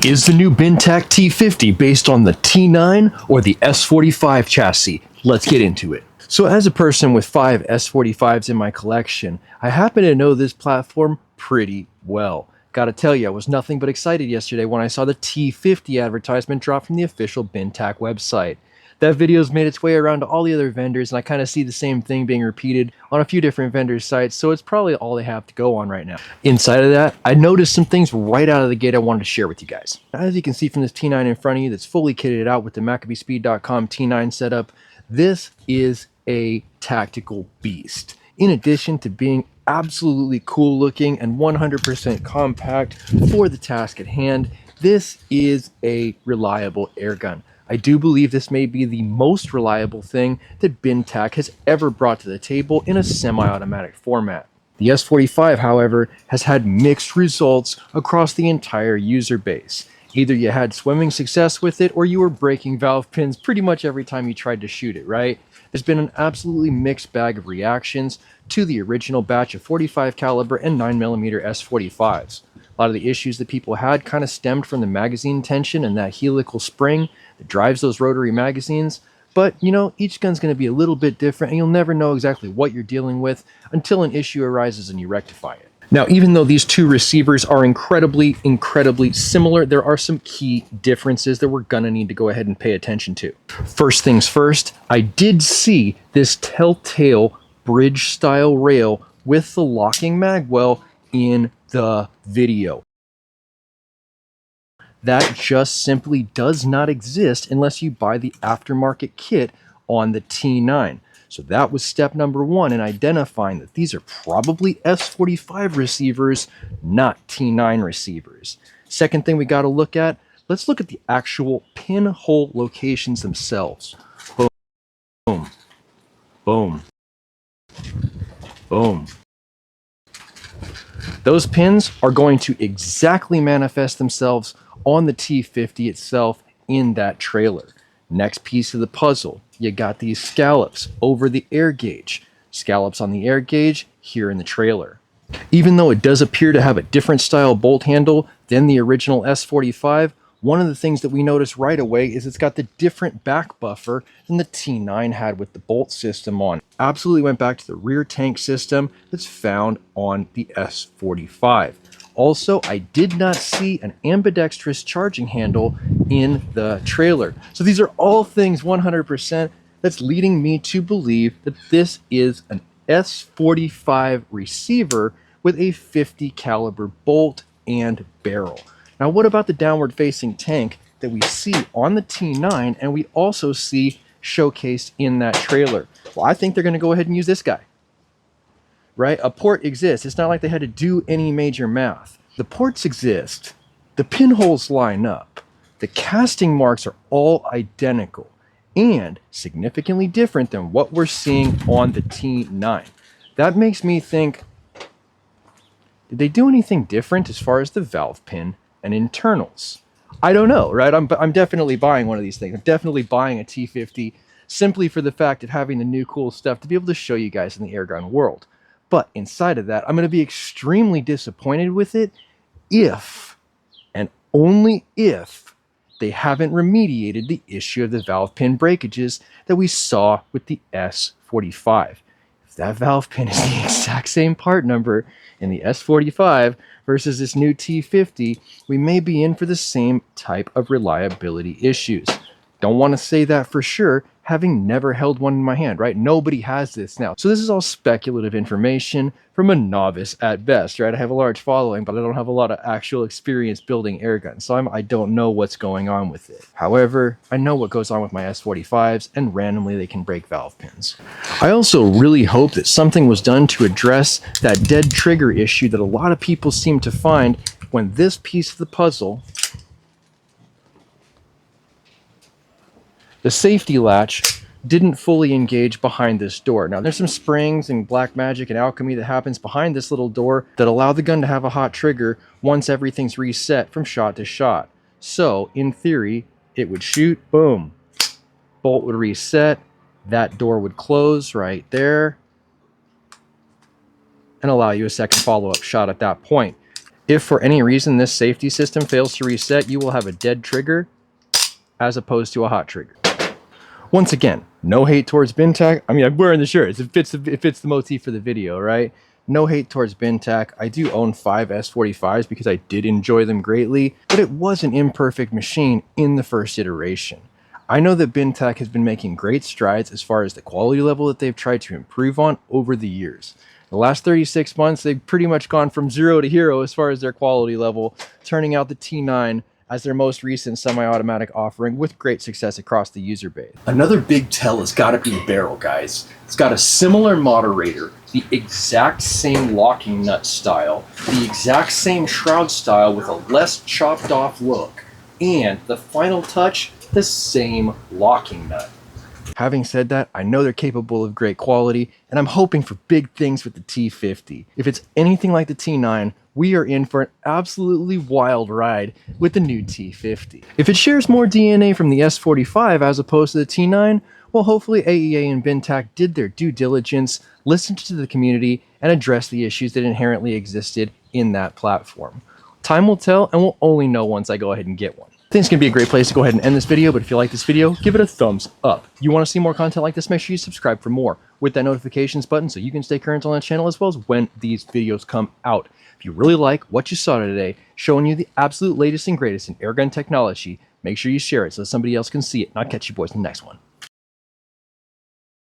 Is the new Bintac T50 based on the T9 or the S45 chassis? Let's get into it. So as a person with 5 S45s in my collection, I happen to know this platform pretty well. Gotta tell you, I was nothing but excited yesterday when I saw the T50 advertisement drop from the official Bintac website. That video's made its way around to all the other vendors, and I kind of see the same thing being repeated on a few different vendors' sites, so it's probably all they have to go on right now. Inside of that, I noticed some things right out of the gate I wanted to share with you guys. As you can see from this T9 in front of you that's fully kitted out with the MACABESPEED.com T9 setup, this is a tactical beast. In addition to being absolutely cool looking and 100% compact for the task at hand, this is a reliable airgun. I do believe this may be the most reliable thing that Bintac has ever brought to the table in a semi-automatic format. The S45, however, has had mixed results across the entire user base. Either you had swimming success with it or you were breaking valve pins pretty much every time you tried to shoot it, right? There's been an absolutely mixed bag of reactions to the original batch of 45 caliber and 9mm S45s. A lot of the issues that people had kind of stemmed from the magazine tension and that helical spring that drives those rotary magazines. But, you know, each gun's going to be a little bit different, and you'll never know exactly what you're dealing with until an issue arises and you rectify it. Now, even though these two receivers are incredibly similar, there are some key differences that we're going to need to go ahead and pay attention to. First things first, I did see this telltale bridge-style rail with the locking magwell in the video. That just simply does not exist unless you buy the aftermarket kit on the T9. So that was step number one in identifying that these are probably S45 receivers, not T9 receivers. Second thing we got to look at, let's look at the actual pinhole locations themselves. Boom, boom, boom. Those pins are going to exactly manifest themselves on the T50 itself in that trailer. Next piece of the puzzle, you got these scallops over the air gauge. Scallops on the air gauge here in the trailer. Even though it does appear to have a different style bolt handle than the original S45, one of the things that we notice right away is it's got the different back buffer than the T9 had with the bolt system on. Absolutely went back to the rear tank system that's found on the S45. Also, I did not see an ambidextrous charging handle in the trailer. So these are all things 100% that's leading me to believe that this is an S45 receiver with a 50 caliber bolt and barrel. Now, what about the downward facing tank that we see on the T9 and we also see showcased in that trailer? Well, I think they're going to go ahead and use this guy. Right? A port exists. It's not like they had to do any major math. The ports exist. The pinholes line up. The casting marks are all identical and significantly different than what we're seeing on the T9. That makes me think, did they do anything different as far as the valve pin and internals? I don't know, right? I'm definitely buying one of these things. I'm definitely buying a T50 simply for the fact of having the new cool stuff to be able to show you guys in the airgun world. But inside of that, I'm going to be extremely disappointed with it if, and only if, they haven't remediated the issue of the valve pin breakages that we saw with the S45. If that valve pin is the exact same part number in the S45 versus this new T50, we may be in for the same type of reliability issues. Don't want to say that for sure, having never held one in my hand, right? Nobody has this now. So this is all speculative information from a novice at best, right? I have a large following, but I don't have a lot of actual experience building airguns, so I don't know what's going on with it. However, I know what goes on with my S45s, and randomly they can break valve pins. I also really hope that something was done to address that dead trigger issue that a lot of people seem to find when this piece of the puzzle, the safety latch, didn't fully engage behind this door. Now, there's some springs and black magic and alchemy that happens behind this little door that allow the gun to have a hot trigger once everything's reset from shot to shot. So, in theory, it would shoot, boom, bolt would reset, that door would close right there, and allow you a second follow-up shot at that point. If for any reason this safety system fails to reset, you will have a dead trigger as opposed to a hot trigger. Once again, no hate towards Bintac. I mean, I'm wearing the shirt. It fits the motif for the video, right? No hate towards Bintac. I do own 5 S45s because I did enjoy them greatly, but it was an imperfect machine in the first iteration. I know that Bintac has been making great strides as far as the quality level that they've tried to improve on over the years. The last 36 months, they've pretty much gone from 0 to hero as far as their quality level, turning out the T9 as their most recent semi-automatic offering with great success across the user base. Another big tell has got to be the barrel, guys. It's got a similar moderator, the exact same locking nut style, the exact same shroud style with a less chopped off look, and the final touch, the same locking nut. Having said that, I know they're capable of great quality, and I'm hoping for big things with the T50. If it's anything like the T9, we are in for an absolutely wild ride with the new T50. If it shares more DNA from the S45 as opposed to the T9, well, hopefully AEA and Bintac did their due diligence, listened to the community, and addressed the issues that inherently existed in that platform. Time will tell, and we'll only know once I go ahead and get one. I think it's going to be a great place to go ahead and end this video, but if you like this video, give it a thumbs up. You want to see more content like this, make sure you subscribe for more with that notifications button so you can stay current on the channel as well as when these videos come out. If you really like what you saw today, showing you the absolute latest and greatest in airgun technology, make sure you share it so somebody else can see it, and I'll catch you boys in the next one.